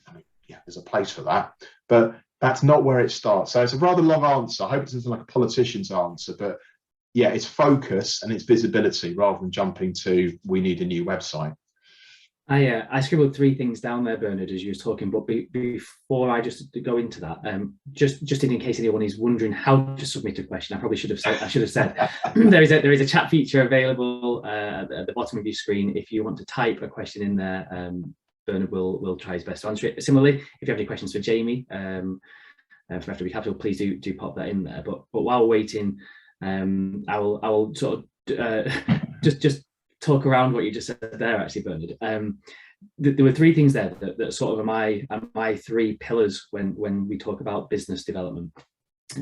I mean, yeah, there's a place for that, but that's not where it starts. So it's a rather long answer. I hope it doesn't sound like a politician's answer, but yeah, it's focus and it's visibility rather than jumping to, we need a new website. I scribbled three things down there, Bernard, as you were talking, but before I just go into that, just in case anyone is wondering how to submit a question, I should have said there is a chat feature available at the bottom of your screen. If you want to type a question in there, Bernard will try his best to answer it. Similarly, if you have any questions for Jamie from FW Capital, please do pop that in there. But while we're waiting, I will sort of just talk around what you just said there, actually, Bernard. There were three things there that sort of are my three pillars when we talk about business development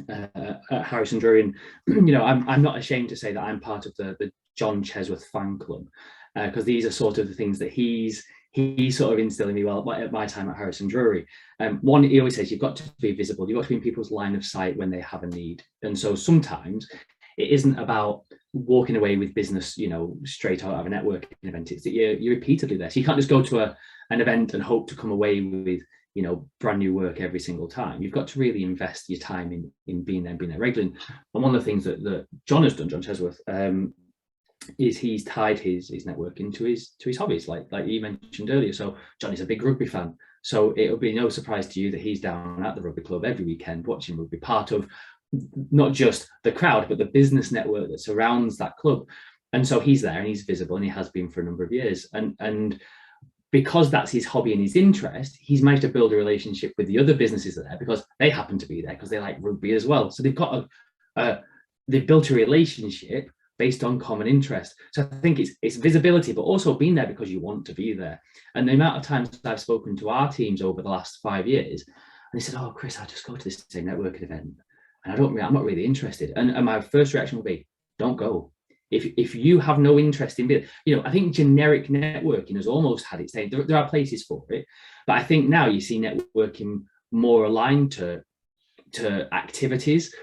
at Harrison Drury. And I'm not ashamed to say that I'm part of the John Chesworth fan club, because these are sort of the things that he's he's sort of instilling me well at my time at Harrison Drury. One, he always says you've got to be visible, you've got to be in people's line of sight when they have a need. And so sometimes it isn't about walking away with business, straight out of a networking event. It's that you're repeatedly there. So you can't just go to an event and hope to come away with brand new work every single time. You've got to really invest your time in being there regularly. And one of the things that John has done, John Chesworth, is he's tied his networking to his hobbies, like you mentioned earlier. So John is a big rugby fan, so it'll be no surprise to you that he's down at the rugby club every weekend watching rugby, part of not just the crowd but the business network that surrounds that club. And so he's there and he's visible, and he has been for a number of years, and because that's his hobby and his interest, he's managed to build a relationship with the other businesses there because they happen to be there because they like rugby as well. So they've built a relationship based on common interest. So I think it's visibility, but also being there because you want to be there. And the amount of times I've spoken to our teams over the last 5 years, and they said, "Oh, Chris, I just go to this same networking event, and I'm not really interested." And my first reaction will be, "Don't go. If you have no interest in being," I think generic networking has almost had its day. There are places for it, but I think now you see networking more aligned to activities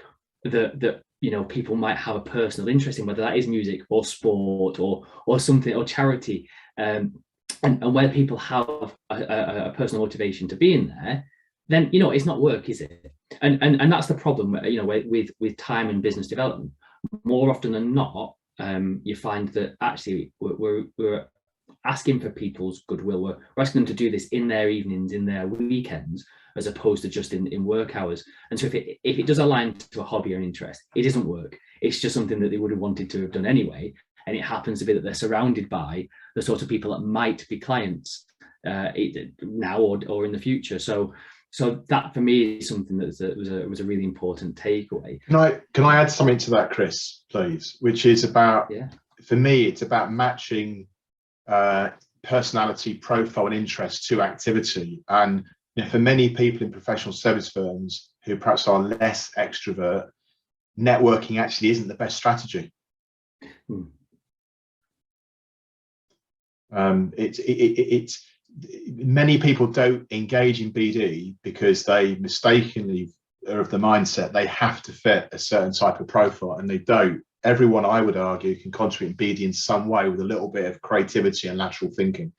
that people might have a personal interest in, whether that is music or sport or something, or charity, and where people have a personal motivation to be in there, then it's not work, is it? And that's the problem, with time and business development. More often than not, you find that actually we're asking for people's goodwill. We're asking them to do this in their evenings, in their weekends, as opposed to just in work hours. And so if it does align to a hobby or an interest, it isn't work. It's just something that they would have wanted to have done anyway. And it happens to be that they're surrounded by the sort of people that might be clients now or in the future. So that for me is something that was a really important takeaway. Can I add something to that, Chris, please? Which is about, for me, it's about matching personality, profile, and interest to activity. And for many people in professional service firms who perhaps are less extrovert, networking actually isn't the best strategy. It's many people don't engage in BD because they mistakenly are of the mindset they have to fit a certain type of profile, and they don't. Everyone, I would argue, can contribute in BD in some way with a little bit of creativity and lateral thinking.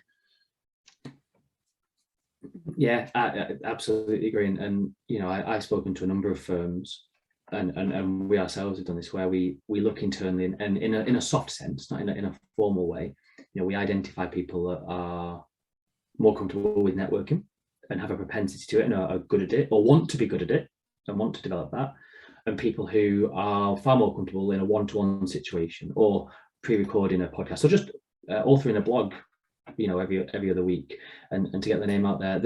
Yeah, I absolutely agree. And I've spoken to a number of firms, and we ourselves have done this, where we look internally and in a soft sense, not in a formal way. We identify people that are more comfortable with networking and have a propensity to it and are good at it, or want to be good at it and want to develop that, and people who are far more comfortable in a one-to-one situation, or pre-recording a podcast, or just authoring a blog every other week, and to get the name out there.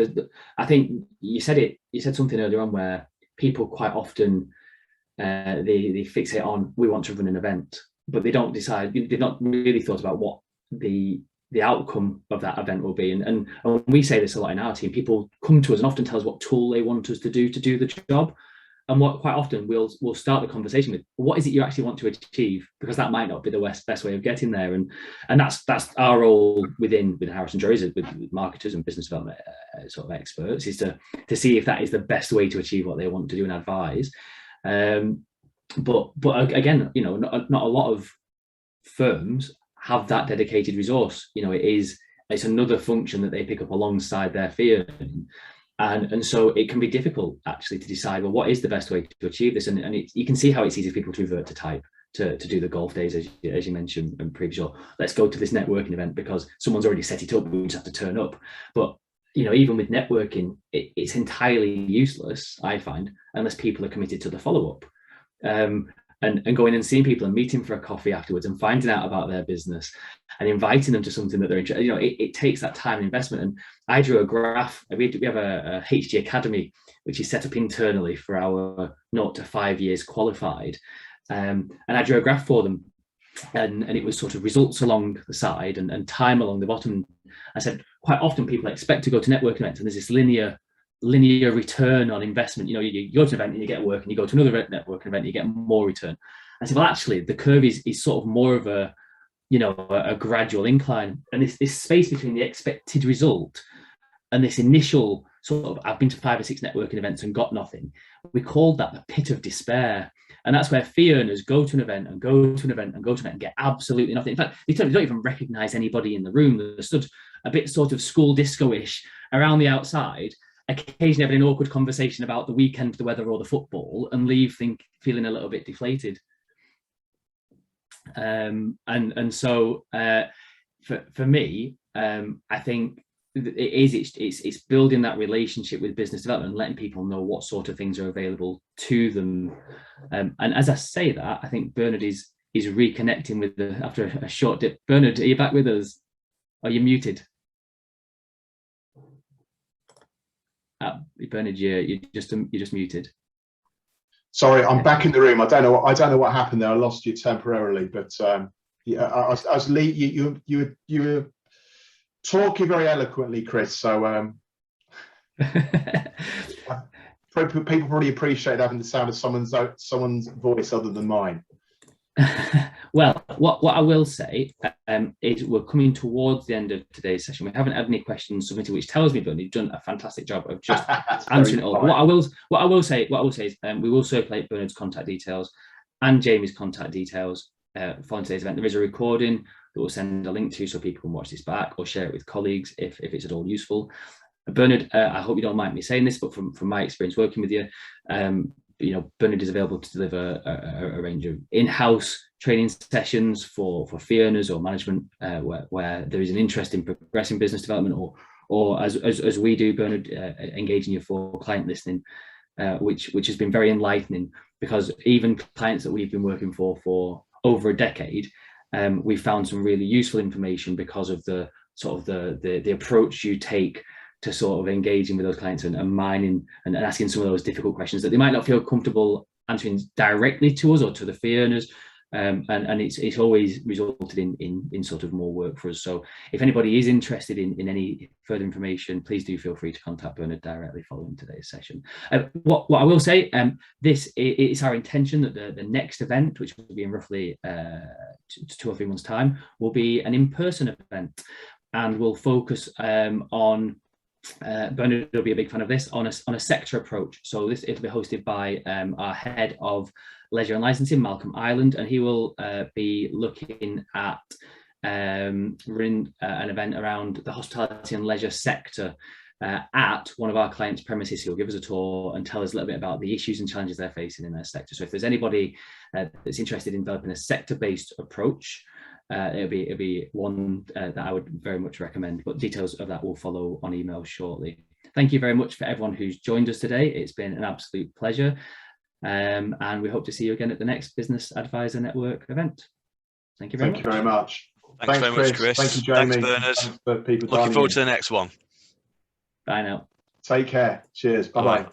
I think you said something earlier on where people quite often they fixate on, we want to run an event, but they don't decide, they've not really thought about what the outcome of that event will be. And we say this a lot in our team. People come to us and often tell us what tool they want us to do the job. And what quite often we'll start the conversation with, what is it you actually want to achieve? Because that might not be the best way of getting there. And that's our role with Harrison Drury, with marketers and business development sort of experts, is to see if that is the best way to achieve what they want to do and advise. But again, not a lot of firms have that dedicated resource. It's another function that they pick up alongside their fee earning. And so it can be difficult actually to decide, well, what is the best way to achieve this? And you can see how it's easy for people to revert to type, to do the golf days, as you mentioned in previous, or let's go to this networking event because someone's already set it up, we just have to turn up. But even with networking, it's entirely useless, I find, unless people are committed to the follow-up. And going and seeing people and meeting for a coffee afterwards and finding out about their business and inviting them to something that they're interested in. It takes that time and investment. And I drew a graph. We have a HG Academy, which is set up internally for our 0 to 5 years qualified. And I drew a graph for them, and it was sort of results along the side and time along the bottom. I said, quite often people expect to go to networking events, and there's this linear return on investment. You go to an event and you get work, and you go to another networking event and you get more return. I said, well, actually the curve is sort of more of a you know, a gradual incline. And this space between the expected result and this initial sort of, I've been to 5 or 6 networking events and got nothing. We called that the pit of despair. And that's where fee earners go to an event and go to an event and go to an event and get absolutely nothing. In fact, they don't even recognize anybody in the room. They're stood a bit sort of school disco-ish around the outside, occasionally having an awkward conversation about the weekend, the weather, or the football, and leave feeling a little bit deflated. And so for me, I think it's building that relationship with business development and letting people know what sort of things are available to them. And as I say that, I think Bernard is reconnecting with after a short dip. Bernard, are you back with us? Are you muted? Bernard, you're just muted. Sorry, I'm back in the room. I don't know what happened there. I lost you temporarily, but yeah, you were talking very eloquently, Chris. So people probably appreciate having the sound of someone's voice other than mine. Well, what I will say is we're coming towards the end of today's session. We haven't had any questions submitted, which tells me, Bernard, you've done a fantastic job of just answering it all. What I will say is we will circulate Bernard's contact details and Jamie's contact details following today's event. There is a recording that we'll send a link to so people can watch this back or share it with colleagues if it's at all useful. Bernard, I hope you don't mind me saying this, but from my experience working with you, you know, Bernard is available to deliver a range of in-house training sessions for fee earners or management where there is an interest in progressing business development, or as we do, Bernard, engaging you for client listening, which has been very enlightening, because even clients that we've been working for over a decade, we found some really useful information because of the sort of the approach you take to sort of engaging with those clients and mining and asking some of those difficult questions that they might not feel comfortable answering directly to us or to the fee earners. And it's always resulted in sort of more work for us. So if anybody is interested in any further information, please do feel free to contact Bernard directly following today's session. What I will say, this is our intention that the next event, which will be in roughly 2 or 3 months' time, will be an in-person event, and we'll focus on Bernard will be a big fan of this, on a sector approach. So it'll be hosted by our head of leisure and licensing, Malcolm Ireland, and he will be looking at running an event around the hospitality and leisure sector at one of our clients' premises. He'll give us a tour and tell us a little bit about the issues and challenges they're facing in their sector. So if there's anybody that's interested in developing a sector-based approach, it'll be one that I would very much recommend, but details of that will follow on email shortly. Thank you very much for everyone who's joined us today. It's been an absolute pleasure, and we hope to see you again at the next Business Advisor Network event. Thank you very much. Thank you very much. Thanks very much, Chris. Thank you, Jamie. Thanks, Bernard. Thanks for people Looking forward to the next one. Bye now. Take care. Cheers. Bye-bye.